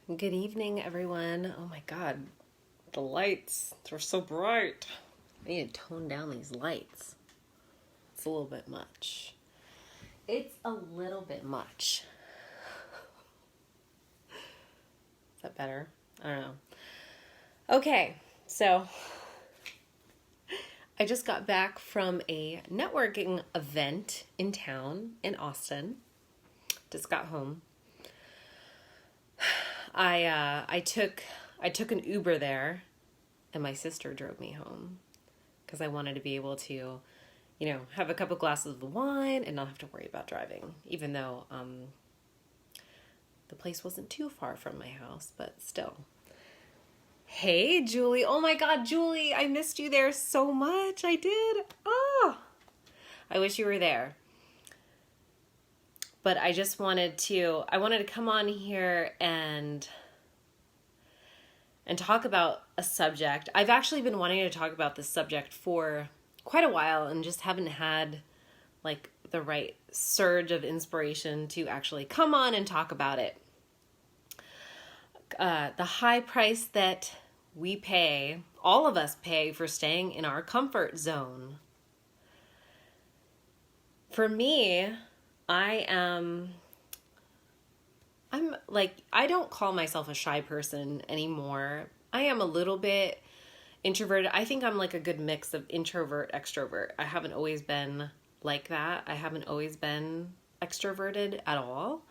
Good evening, everyone. Oh my God, the lights, they're so bright. I need to tone down these lights. It's a little bit much. It's a little bit much. Is that better? I don't know. Okay, so I just got back from a networking event in town in Austin. Just got home. I took an Uber there, and my sister drove me home because I wanted to be able to, have a couple glasses of wine and not have to worry about driving. Even though the place wasn't too far from my house, but still. Hey, Julie! Oh my God, Julie! I missed you there so much. I did. Oh, I wish you were there. But I wanted to come on here and talk about a subject. I've actually been wanting to talk about this subject for quite a while and just haven't had like the right surge of inspiration to actually come on and talk about it. The high price that we pay, all of us pay, for staying in our comfort zone. For me, I'm like, I don't call myself a shy person anymore. I am a little bit introverted. I think I'm like a good mix of introvert, extrovert. I haven't always been like that. I haven't always been extroverted at all.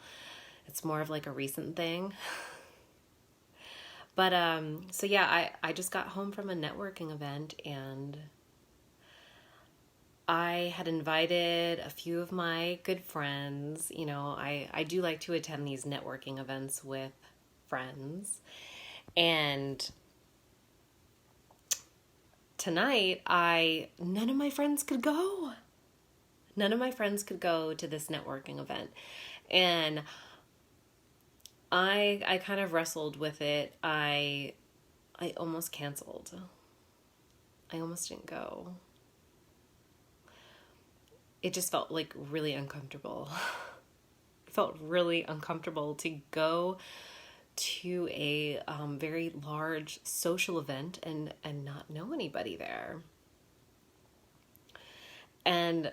It's more of like a recent thing. But so yeah, I just got home from a networking event, and I had invited a few of my good friends. I do like to attend these networking events with friends. And tonight, none of my friends could go. None of my friends could go to this networking event. And I kind of wrestled with it. I almost canceled. I almost didn't go. It just felt like really uncomfortable. It felt really uncomfortable to go to a very large social event and not know anybody there. And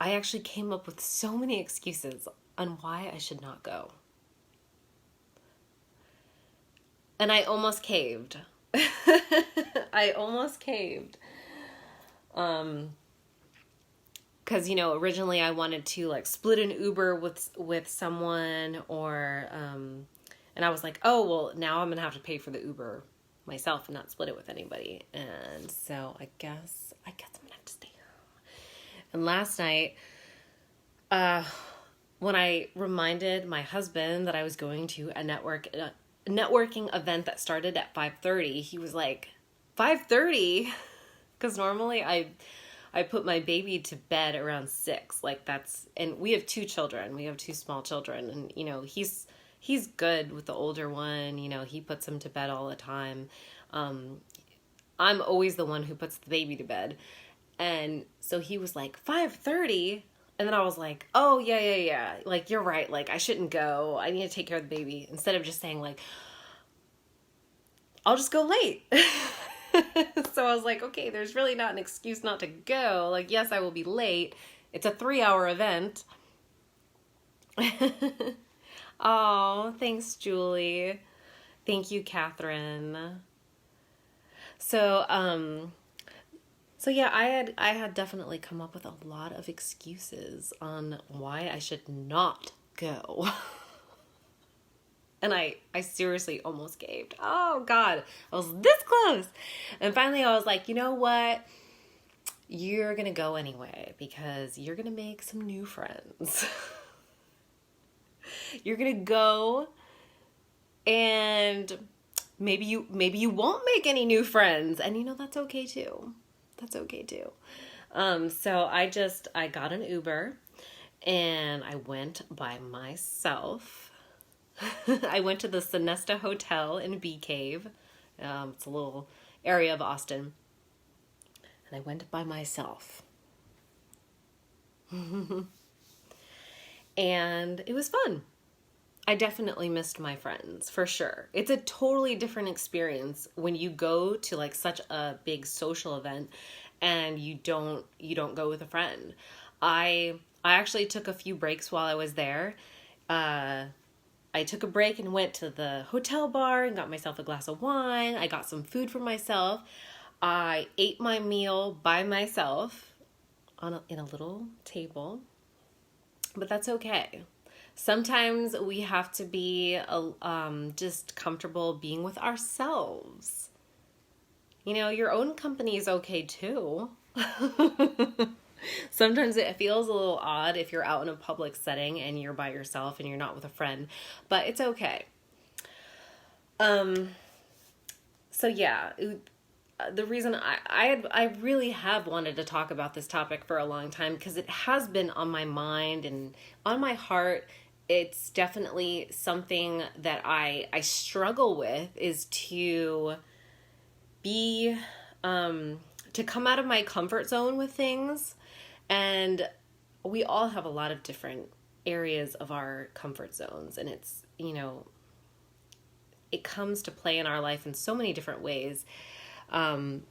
I actually came up with so many excuses on why I should not go. And I almost caved. I almost caved. Because, originally I wanted to like split an Uber with someone, or and I was like, oh, well, now I'm going to have to pay for the Uber myself and not split it with anybody. And so I guess I'm going to have to stay home. And last night, when I reminded my husband that I was going to a networking event that started at 5:30, he was like, 5:30? Because normally I put my baby to bed around 6. And we have 2 children. We have 2 small children. And, he's good with the older one. He puts him to bed all the time. I'm always the one who puts the baby to bed. And so he was like, 5:30? And then I was like, oh, yeah. Like, you're right. Like, I shouldn't go. I need to take care of the baby. Instead of just saying, like, I'll just go late. So I was like, okay, there's really not an excuse not to go. Like, yes, I will be late. It's a 3-hour event. Oh, thanks, Julie. Thank you, Catherine. So yeah, I had definitely come up with a lot of excuses on why I should not go. And I seriously almost caved. Oh, God. I was this close. And finally, I was like, you know what? You're going to go anyway because you're going to make some new friends. You're going to go and maybe you won't make any new friends. And, that's okay, too. That's okay, too. So I got an Uber and I went by myself. I went to the Sonesta Hotel in Bee Cave. It's a little area of Austin. And I went by myself. And it was fun. I definitely missed my friends for sure. It's a totally different experience when you go to like such a big social event and you don't go with a friend. I actually took a few breaks while I was there. Uh I took a break and went to the hotel bar and got myself a glass of wine. I got some food for myself. I ate my meal by myself in a little table, but that's okay. Sometimes we have to be just comfortable being with ourselves. You know, your own company is okay too. Sometimes it feels a little odd if you're out in a public setting and you're by yourself and you're not with a friend, but it's okay. Um, so yeah, the reason I really have wanted to talk about this topic for a long time because it has been on my mind and on my heart. It's definitely something that I struggle with is be to come out of my comfort zone with things. And we all have a lot of different areas of our comfort zones, and it comes to play in our life in so many different ways. I'm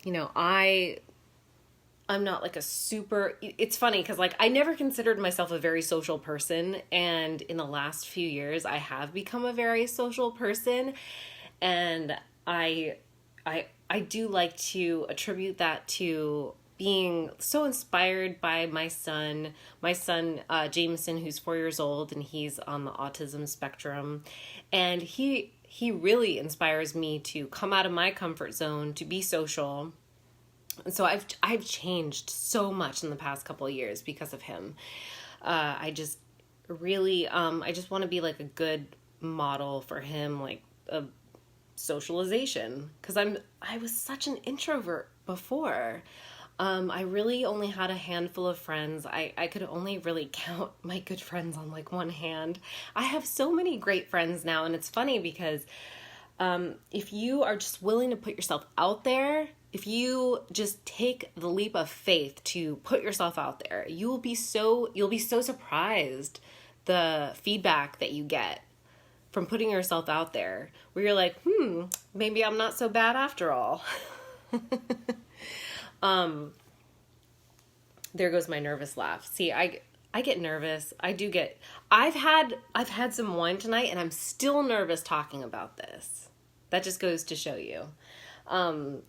not like a super, it's funny because like I never considered myself a very social person, and in the last few years I have become a very social person. And I I do like to attribute that to being so inspired by my son Jameson, who's 4 years old, and he's on the autism spectrum, and he really inspires me to come out of my comfort zone, to be social. And so I've changed so much in the past couple of years because of him. I just really I just want to be like a good model for him, like a socialization, because I was such an introvert before. I really only had a handful of friends. I could only really count my good friends on like one hand. I have so many great friends now, and it's funny because if you are just willing to put yourself out there, if you just take the leap of faith to put yourself out there, you'll be so surprised the feedback that you get from putting yourself out there, where you're like, maybe I'm not so bad after all. There goes my nervous laugh. See, I get nervous. I've had some wine tonight and I'm still nervous talking about this. That just goes to show you. Some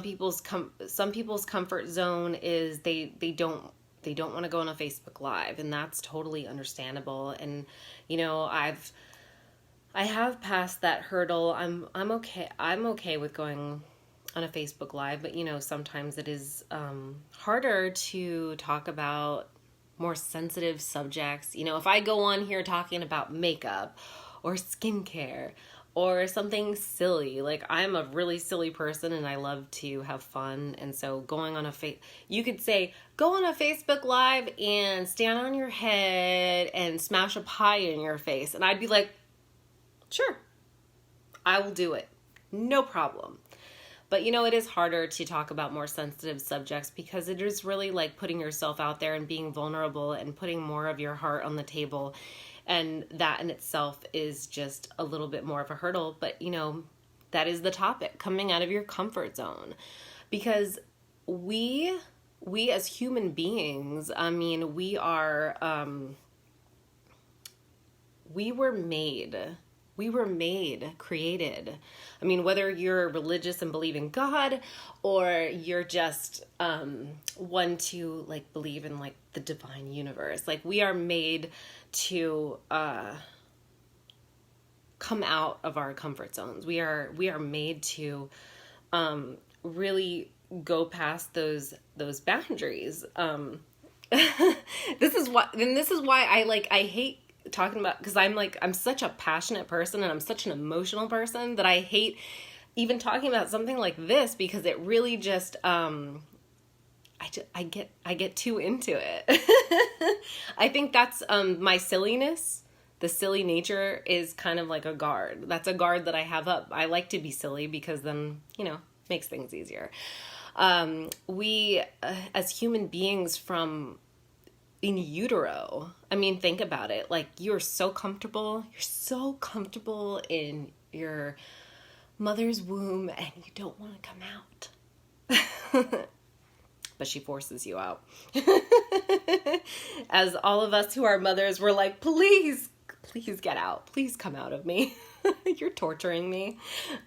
people's comfort zone is they don't want to go on a Facebook Live, and that's totally understandable. And I have passed that hurdle. I'm okay. I'm okay with going on a Facebook Live, but sometimes it is harder to talk about more sensitive subjects. If I go on here talking about makeup or skincare or something silly, like I'm a really silly person and I love to have fun, and so going on you could say go on a Facebook Live and stand on your head and smash a pie in your face, and I'd be like, sure, I will do it. No problem. But it is harder to talk about more sensitive subjects because it is really like putting yourself out there and being vulnerable and putting more of your heart on the table. And that in itself is just a little bit more of a hurdle. But, that is the topic, coming out of your comfort zone. Because we as human beings, I mean, we were made, created. I mean, whether you're religious and believe in God, or you're just one to like believe in like the divine universe, like we are made to come out of our comfort zones. We are made to really go past those boundaries. This is why I hate talking about, because I'm such a passionate person and I'm such an emotional person that I hate even talking about something like this, because it really just I get too into it. I think that's my silliness. The silly nature is kind of like a guard. That's a guard that I have up. I like to be silly because then, makes things easier. We as human beings, from in utero. I mean, think about it. Like, you're so comfortable. You're so comfortable in your mother's womb and you don't want to come out. But she forces you out. As all of us who are mothers were like, please, please get out. Please come out of me. You're torturing me.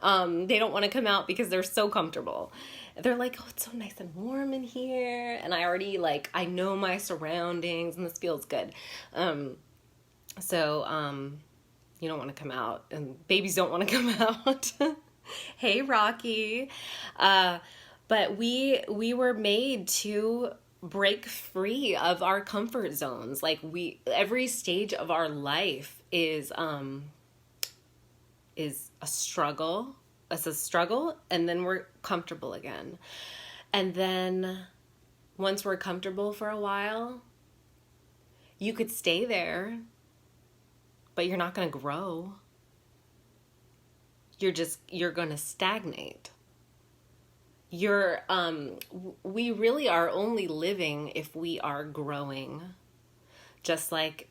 They don't want to come out because they're so comfortable. They're like, oh, it's so nice and warm in here. And I already, like, I know my surroundings and this feels good. So you don't want to come out, and babies don't want to come out. Hey, Rocky. But we were made to break free of our comfort zones. Like, every stage of our life is a struggle. It's a struggle, and then we're comfortable again. And then once we're comfortable for a while, you could stay there, but you're not going to grow. You're going to stagnate. We really are only living if we are growing. Just like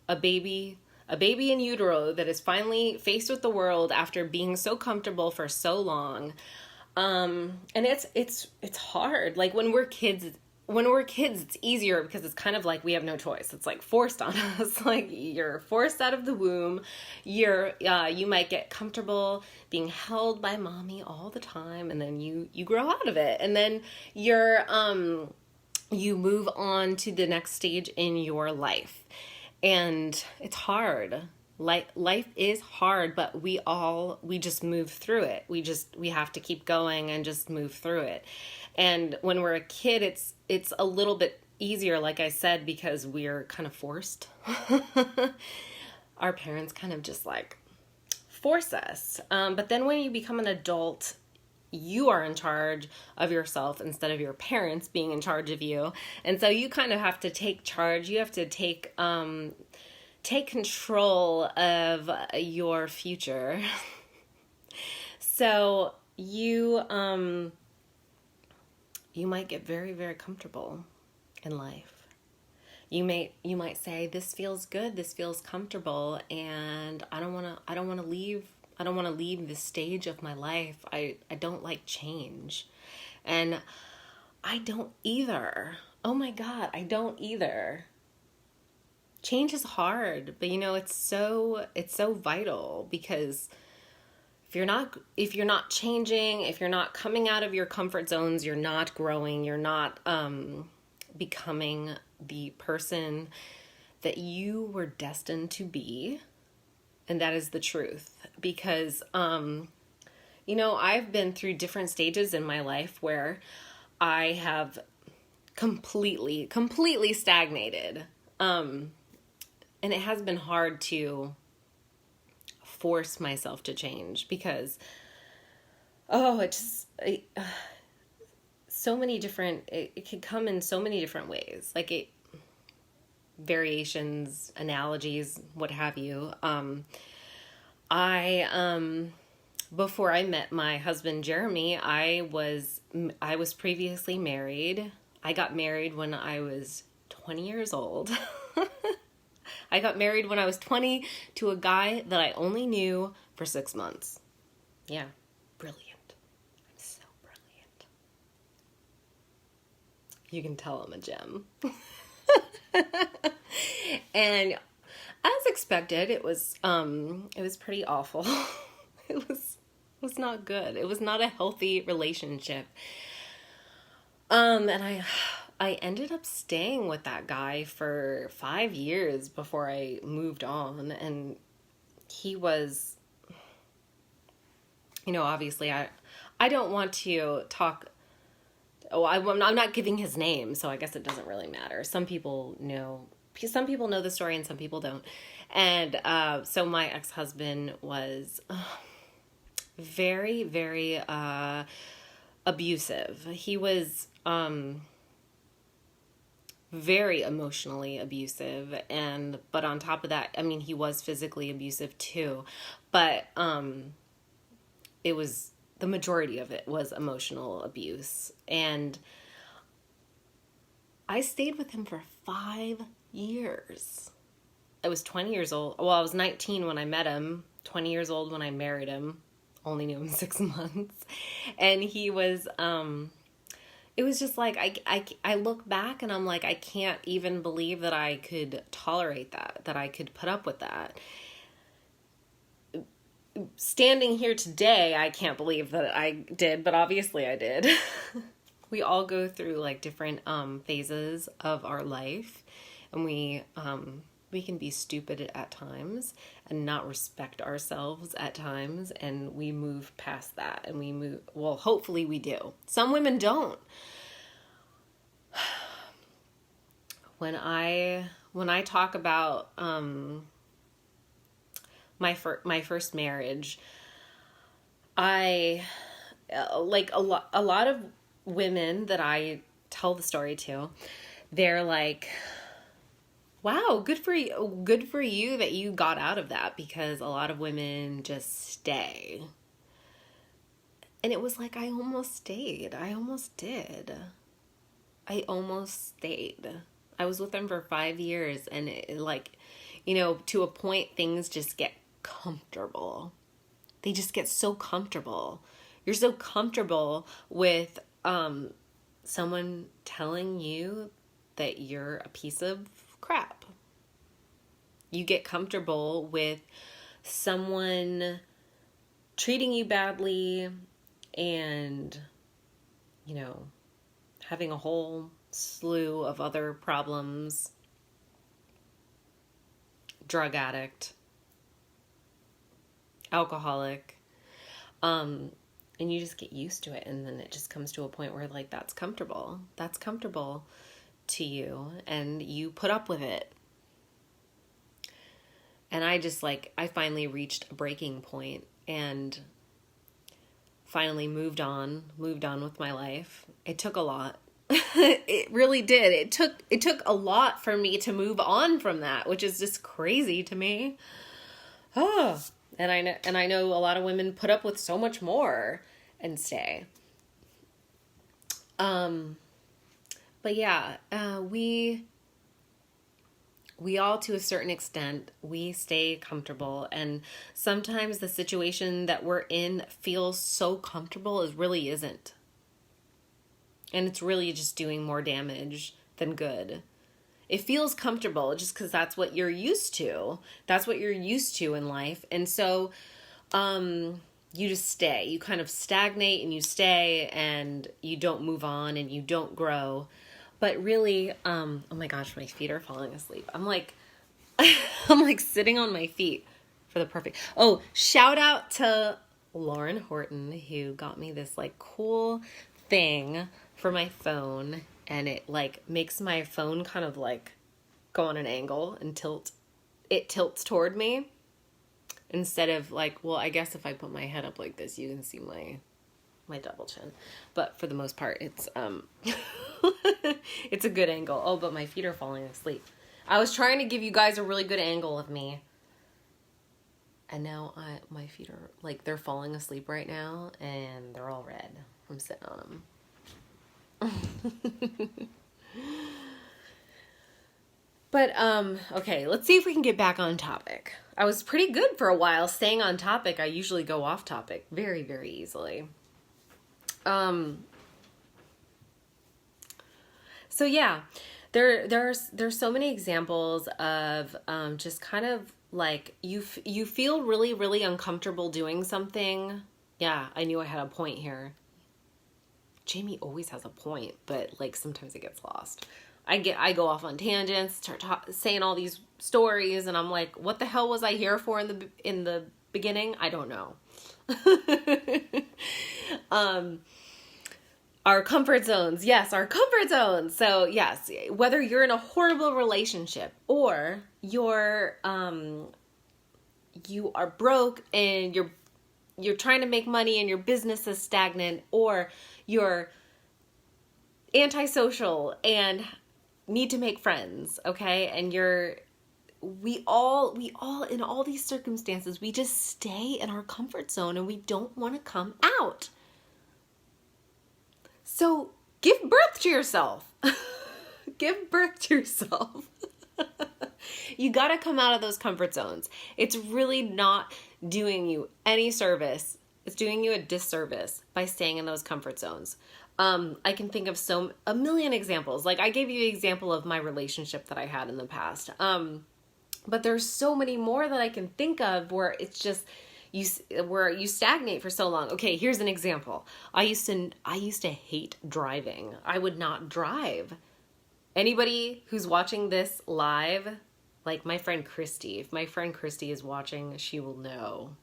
a baby in utero that is finally faced with the world after being so comfortable for so long. And it's hard. Like, when we're kids, it's easier because it's kind of like we have no choice. It's like forced on us. Like, you're forced out of the womb. You might get comfortable being held by mommy all the time, and then you grow out of it, and then you move on to the next stage in your life. And it's hard. Life is hard, but we just move through it. We have to keep going and just move through it. And when we're a kid, it's a little bit easier, like I said, because we're kind of forced. Our parents kind of just like force us. But then when you become an adult, you are in charge of yourself instead of your parents being in charge of you. And so you kind of have to take charge. You have to take control of your future. So you might get very, very comfortable in life. You might say, this feels good, this feels comfortable, and I don't want to leave. I don't want to leave this stage of my life. I don't like change. And I don't either. Oh my God, I don't either. Change is hard, but it's so vital, because if you're not changing, if you're not coming out of your comfort zones, you're not growing, you're not becoming the person that you were destined to be. And that is the truth, because, I've been through different stages in my life where I have completely stagnated. And it has been hard to force myself to change, because, so many different, it could come in so many different ways. Like, variations, analogies, what have you. Before I met my husband Jeremy, I was previously married. I got married when I was 20 years old. I got married when I was 20 to a guy that I only knew for 6 months. Yeah, brilliant. I'm so brilliant. You can tell I'm a gem. And as expected, it was pretty awful. It was not good. It was not a healthy relationship. And I ended up staying with that guy for 5 years before I moved on. And he was, obviously I don't want to talk. Oh, I'm not giving his name, so I guess it doesn't really matter. Some people know the story and some people don't. And so my ex-husband was very, very abusive. He was very emotionally abusive, but on top of that, he was physically abusive too. But the majority of it was emotional abuse. And I stayed with him for 5 years. I was 20 years old. Well, I was 19 when I met him, 20 years old when I married him. Only knew him 6 months. And he was, it was just like, I look back and I'm like, I can't even believe that I could tolerate that I could put up with that. Standing here today, I can't believe that I did, but obviously I did. We all go through like different phases of our life, and we can be stupid at times and not respect ourselves at times, and we move past that, and we move, well, hopefully we do. Some women don't. When I talk about my first marriage, I like a lot of women that I tell the story to, they're like, wow, good for you that you got out of that, because a lot of women just stay. And it was like, I almost stayed. I almost did. I almost stayed. I was with him for 5 years, and it, like, you know, to a point, things just get comfortable. They just get so comfortable. You're so comfortable with someone telling you that you're a piece of crap. You get comfortable with someone treating you badly and, you know, having a whole slew of other problems. Drug addict, alcoholic, and you just get used to it, and then it just comes to a point where, like, that's comfortable to you, and you put up with it. And I just, like, I finally reached a breaking point and finally moved on with my life. It took a lot. It really did. It took a lot for me to move on from that, which is just crazy to me. Oh, and I know a lot of women put up with so much more and stay. But yeah, we all, to a certain extent, we stay comfortable, and sometimes the situation that we're in feels so comfortable, it really isn't. And it's really just doing more damage than good. It feels comfortable just because that's what you're used to. That's what you're used to in life. And so you just stay. You kind of stagnate and you stay, and you don't move on and you don't grow. But really, oh my gosh, my feet are falling asleep. I'm like sitting on my feet for the perfect. Oh, shout out to Lauren Horton, who got me this like cool thing for my phone, and it like makes my phone kind of like go on an angle and tilts toward me, instead of like, well, I guess if I put my head up like this, you can see my double chin, but for the most part, it's it's a good angle. Oh, but my feet are falling asleep. I was trying to give you guys a really good angle of me, and now my feet are like, they're falling asleep right now, and they're all red from sitting on them. But okay, let's see if we can get back on topic. I was pretty good for a while staying on topic. I usually go off topic very, very easily. So yeah, there's so many examples of just kind of like you feel really, really uncomfortable doing something. Yeah, I knew I had a point here. Jamie always has a point, but like sometimes it gets lost. I go off on tangents, start saying all these stories, and I'm like, what the hell was I here for in the beginning? I don't know. Our comfort zones. Yes, our comfort zones. So yes, whether you're in a horrible relationship or you are broke and you're trying to make money and your business is stagnant, or you're antisocial and need to make friends, okay? And we all in all these circumstances, we just stay in our comfort zone and we don't want to come out. So give birth to yourself. Give birth to yourself. You got to come out of those comfort zones. It's really not doing you any service. It's doing you a disservice by staying in those comfort zones. I can think of a million examples. Like I gave you an example of my relationship that I had in the past. But there's so many more that I can think of where it's just where you stagnate for so long. Okay, here's an example. I used to hate driving. I would not drive. Anybody who's watching this live, like my friend Christy, if my friend Christy is watching, she will know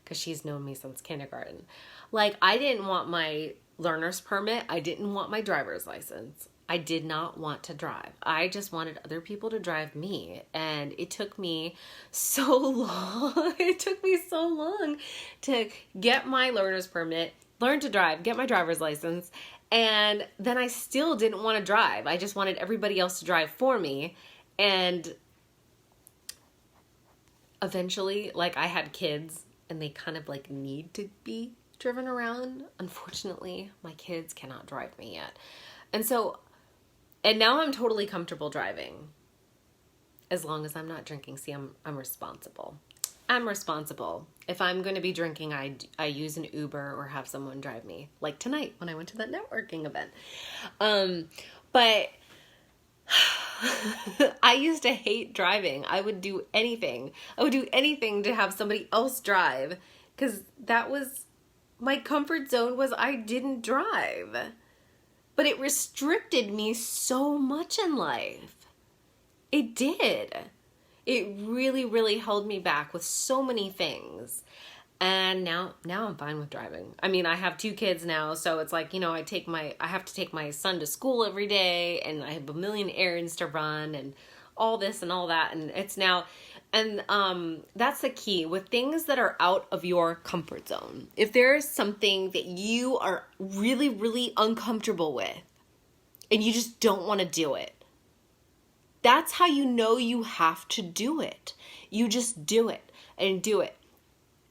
because she's known me since kindergarten. Like I didn't want my learner's permit. I didn't want my driver's license. I did not want to drive. I just wanted other people to drive me. And it took me so long. It took me so long to get my learner's permit, learn to drive, get my driver's license. And then I still didn't want to drive. I just wanted everybody else to drive for me. And eventually, like I had kids and they kind of like need to be driven around. Unfortunately, my kids cannot drive me yet. And now I'm totally comfortable driving. As long as I'm not drinking. See, I'm responsible. I'm responsible. If I'm going to be drinking, I use an Uber or have someone drive me. Like tonight when I went to that networking event. But I used to hate driving. I would do anything. I would do anything to have somebody else drive. Because that was my comfort zone was I didn't drive. But it restricted me so much in life. It did. It really, really held me back with so many things. And now I'm fine with driving. I mean, I have 2 kids now, so it's like, I have to take my son to school every day, and I have a million errands to run, and all this and all that, and it's now, and that's the key with things that are out of your comfort zone. If there is something that you are really, really uncomfortable with, and you just don't want to do it, that's how you know you have to do it. You just do it and do it.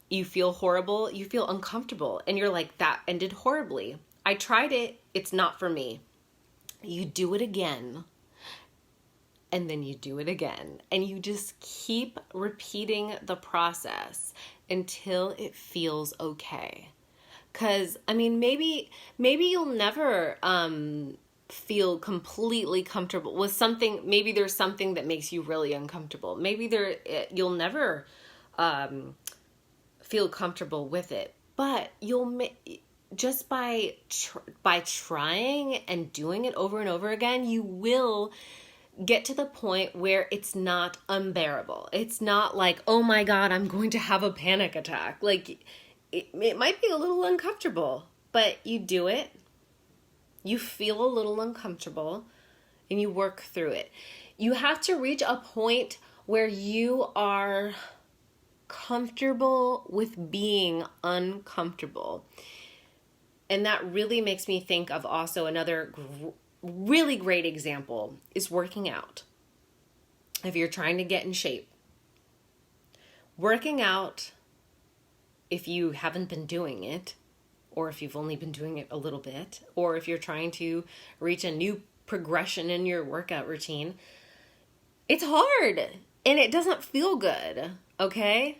You feel horrible, you feel uncomfortable, and you're like, that ended horribly. I tried it, it's not for me. You do it again, and then you do it again, and you just keep repeating the process until it feels okay. Because, I mean, maybe you'll never feel completely comfortable with something. Maybe there's something that makes you really uncomfortable. Maybe you'll never feel comfortable with it, but you'll just by trying and doing it over and over again, you will get to the point where it's not unbearable. It's not like, oh my God, I'm going to have a panic attack. Like it might be a little uncomfortable, but you do it. You feel a little uncomfortable and you work through it. You have to reach a point where you are comfortable with being uncomfortable. And that really makes me think of also another really great example is working out. If you're trying to get in shape, working out, if you haven't been doing it, or if you've only been doing it a little bit, or if you're trying to reach a new progression in your workout routine, it's hard and it doesn't feel good, okay?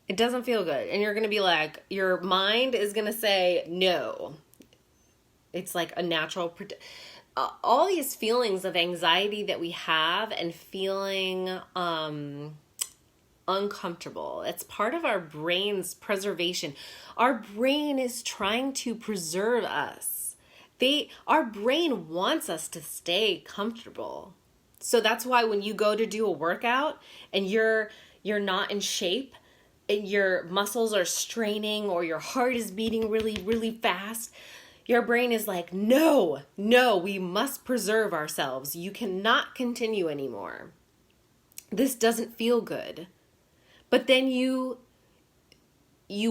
It doesn't feel good. And you're going to be like, your mind is going to say no. It's like a natural, all these feelings of anxiety that we have and feeling uncomfortable. It's part of our brain's preservation. Our brain is trying to preserve us. Our brain wants us to stay comfortable. So that's why when you go to do a workout and you're not in shape and your muscles are straining or your heart is beating really, really fast, your brain is like, no, we must preserve ourselves. You cannot continue anymore. This doesn't feel good. But then you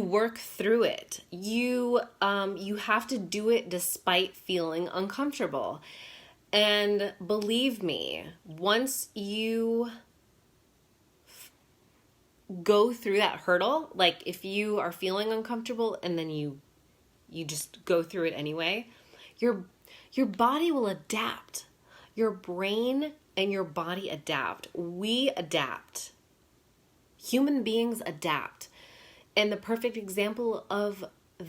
work through it. You have to do it despite feeling uncomfortable. And believe me, once you go through that hurdle, like if you are feeling uncomfortable and then you just go through it anyway, your body will adapt. Your brain and your body adapt. We adapt. Human beings adapt. And the perfect example of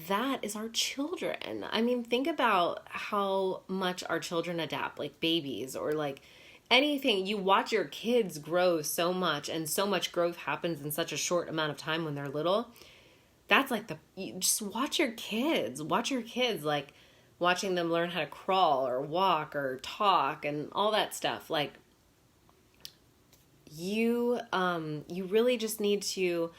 that is our children. I mean, think about how much our children adapt, like babies or like anything. You watch your kids grow so much, and so much growth happens in such a short amount of time when they're little. That's like you just watch your kids. Watch your kids, like watching them learn how to crawl or walk or talk and all that stuff. Like you really just need to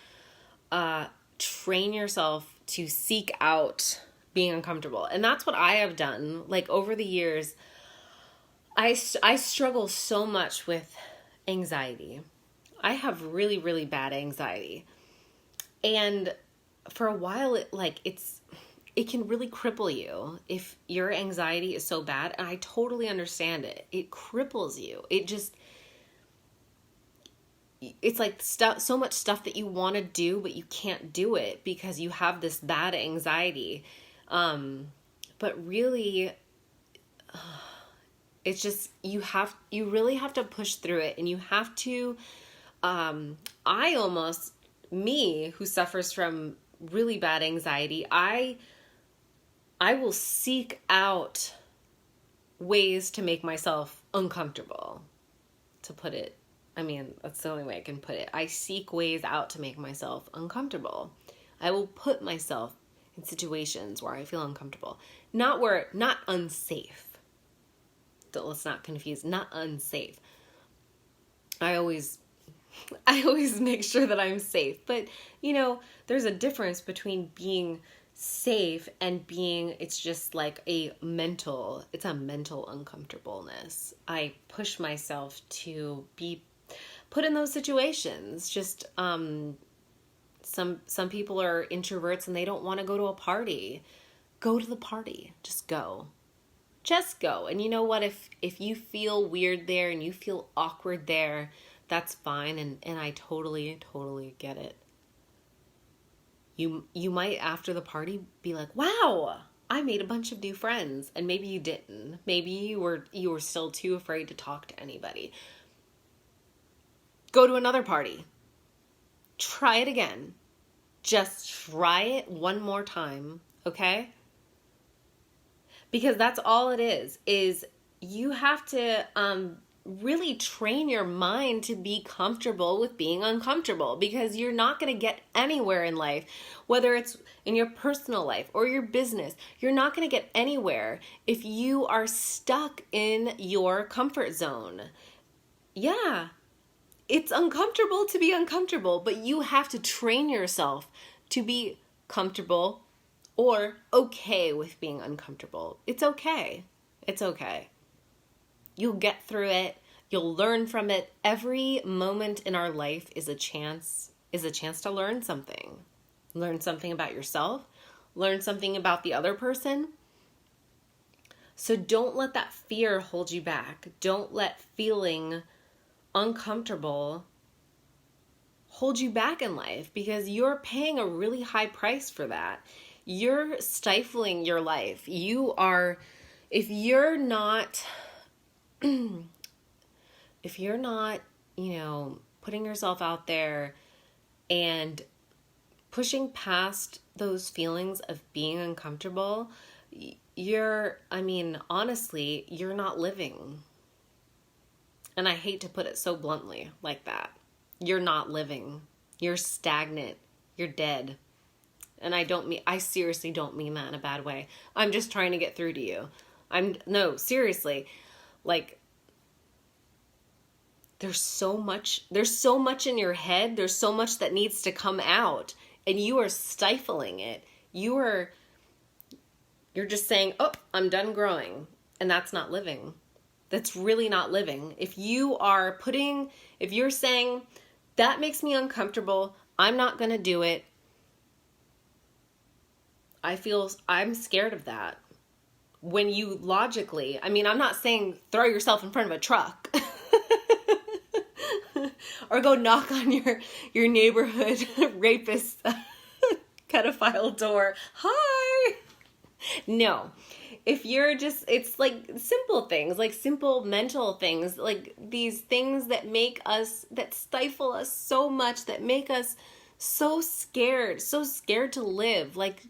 train yourself to seek out being uncomfortable. And that's what I have done. Like over the years, I struggle so much with anxiety. I have really, really bad anxiety. And for a while, it can really cripple you if your anxiety is so bad. And I totally understand it. It cripples you. It's like so much stuff that you want to do, but you can't do it because you have this bad anxiety. But really, it's just, you really have to push through it, and you have to, me who suffers from really bad anxiety, I will seek out ways to make myself uncomfortable, to put it. I mean, that's the only way I can put it. I seek ways out to make myself uncomfortable. I will put myself in situations where I feel uncomfortable. Not unsafe. Let's not confuse, not unsafe. I always make sure that I'm safe. But, there's a difference between being safe and it's just like it's a mental uncomfortableness. I push myself to be put in those situations. Just some people are introverts and they don't want to go to a party. Go to the party. Just go. And you know what? If you feel weird there and you feel awkward there, that's fine. And I totally, totally get it. You might after the party be like, wow, I made a bunch of new friends. And maybe you didn't. Maybe you were still too afraid to talk to anybody. Go to another party. Try it again. Just try it one more time, okay? Because that's all it is you have to really train your mind to be comfortable with being uncomfortable, because you're not going to get anywhere in life, whether it's in your personal life or your business. You're not going to get anywhere if you are stuck in your comfort zone. Yeah, it's uncomfortable to be uncomfortable, but you have to train yourself to be comfortable or okay with being uncomfortable. It's okay. It's okay. You'll get through it. You'll learn from it. Every moment in our life is a chance to learn something. Learn something about yourself. Learn something about the other person. So don't let that fear hold you back. Don't let feeling uncomfortable hold you back in life, because you're paying a really high price for that. You're stifling your life. If you're not, putting yourself out there and pushing past those feelings of being uncomfortable, honestly, you're not living. And I hate to put it so bluntly like that. You're not living. You're stagnant. You're dead. And I seriously don't mean that in a bad way. I'm just trying to get through to you. Seriously. Like, there's so much in your head. There's so much that needs to come out, and you are stifling it. You're just saying, oh, I'm done growing. And that's not living. That's really not living. If you're saying, that makes me uncomfortable, I'm not going to do it, I'm scared of that. When you logically, I'm not saying throw yourself in front of a truck or go knock on your neighborhood rapist pedophile door. Hi. No, if you're just, it's like simple things, like simple mental things, like these things that make us, that stifle us so much, that make us so scared to live. Like,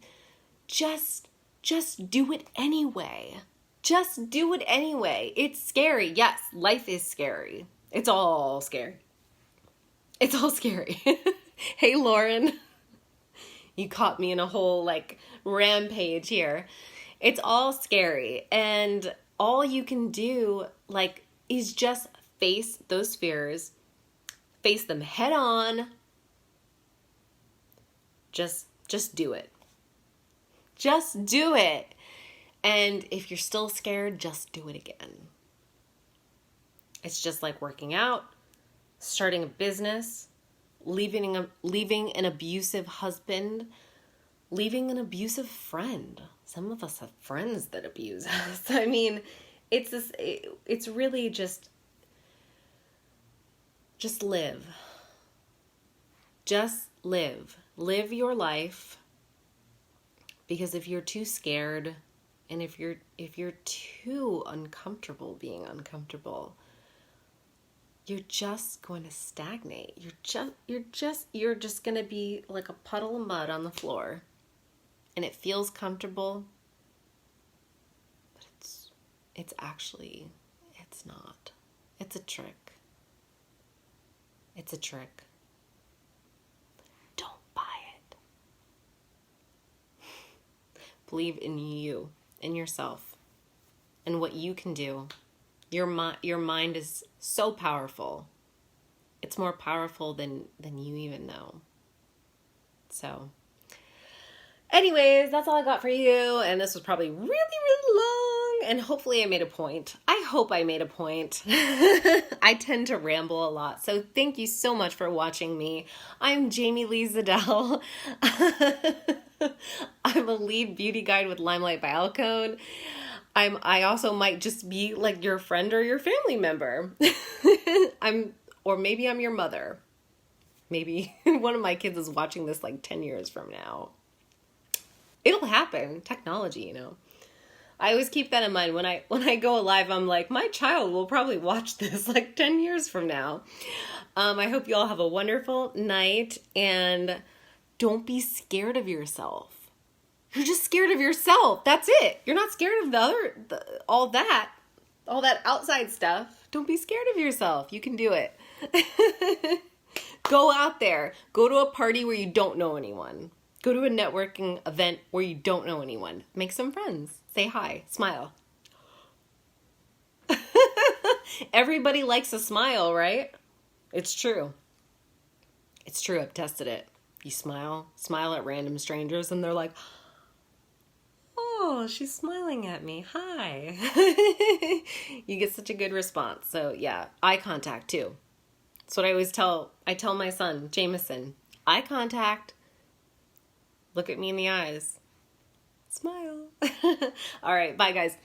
just do it anyway. Just do it anyway. It's scary. Yes, life is scary. It's all scary. It's all scary. Hey, Lauren. You caught me in a whole, like, rampage here. It's all scary. And all you can do, like, is just face those fears. Face them head on. Just do it. Just do it. And if you're still scared, just do it again. It's just like working out, starting a business, leaving an abusive husband, leaving an abusive friend. Some of us have friends that abuse us. I mean, it's really just live. Just live. Live your life. Because if you're too scared, and if you're too uncomfortable being uncomfortable, you're just going to stagnate. You're just going to be like a puddle of mud on the floor. And it feels comfortable, but it's actually, it's not. It's a trick. It's a trick. Don't buy it. Believe in you, in yourself, and what you can do. Your mind is so powerful. It's more powerful than you even know. So, anyways, that's all I got for you. And this was probably really, really long. And hopefully I made a point. I hope I made a point. I tend to ramble a lot. So thank you so much for watching me. I'm Jamie Leigh Zedell. I'm a lead beauty guide with Limelight by Alcone. I also might just be like your friend or your family member. Or maybe I'm your mother. Maybe one of my kids is watching this like 10 years from now. It'll happen. Technology, you know. I always keep that in mind. When I go live, I'm like, my child will probably watch this like 10 years from now. I hope you all have a wonderful night, and don't be scared of yourself. You're just scared of yourself. That's it. You're not scared of all that outside stuff. Don't be scared of yourself. You can do it. Go out there. Go to a party where you don't know anyone. Go to a networking event where you don't know anyone. Make some friends. Say hi. Smile. Everybody likes a smile, right? It's true. It's true. I've tested it. You smile at random strangers, and they're like, oh, she's smiling at me. Hi. You get such a good response. So yeah, eye contact too. That's what I tell my son, Jameson. Eye contact. Look at me in the eyes. Smile. All right, bye guys.